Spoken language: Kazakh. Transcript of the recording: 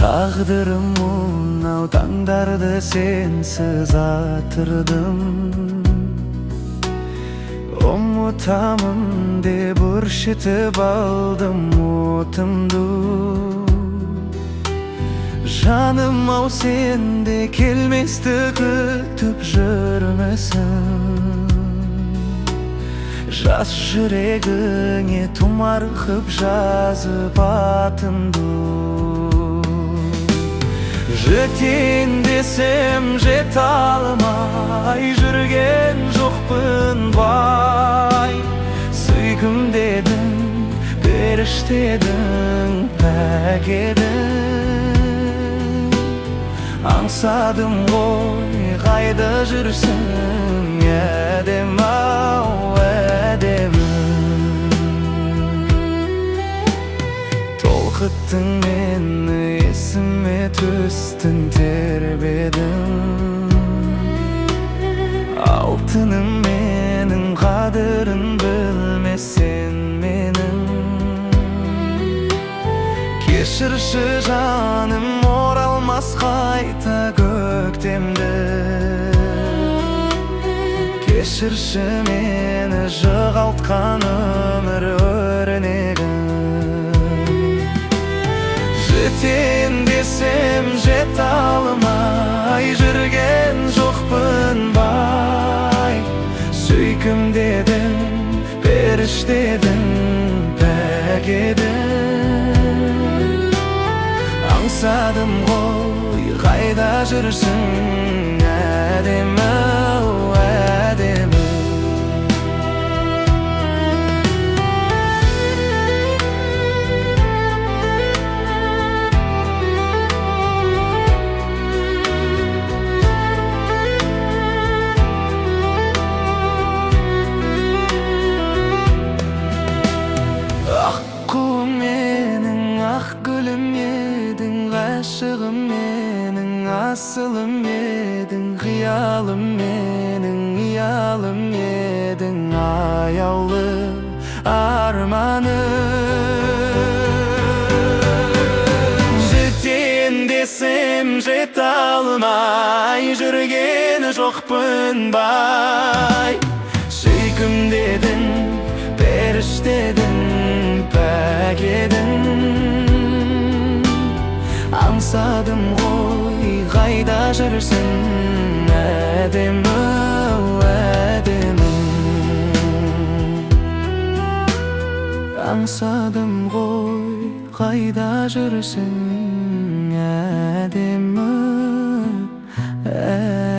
Tağdırım mınav tangdardı sensiz atırdım. Umutamın deb urshitib aldım otimdu. Жаным ау сенде келместі күтіп жүрмесін. Жас жүрегіңе тұмар қып жазып атымды. Жетейін десем жете алмай жүрген жоқпын бай. Сүйкім дедің, періштедің, пәк едің. Аңсадым ғой қайда жүрсің, әдем ау әдемім. Толқыттың мені, есіме түстің, тербедің. Алтыным менің, қадірін білмесен менің. Кешірші жаным, оралмас қайта көктемді. Кешірші мені, жоғалтқан өмір өрнегін. Жетейін десем жете алмай жүрген жоқпын бай. Сүйкім дедің, періштедің, пәк едің. Аңсадым ғой қайда жүрсің, әдемі ау әдемі. Аққуым менің, ақ гүлім едің, ғашығым менің, асылым едің. Қиялым менің, ұялым едің, аяулы арманым. Жетейін десем жете алмай жүрген жоқпын бай. Сүйкім дедің, періштедің, пәк едің. Аңсадым ғой қайда жүрсің, әдемі ау әдемім. Аңсадым ғой қайда жүрсің, әдемі әдемім.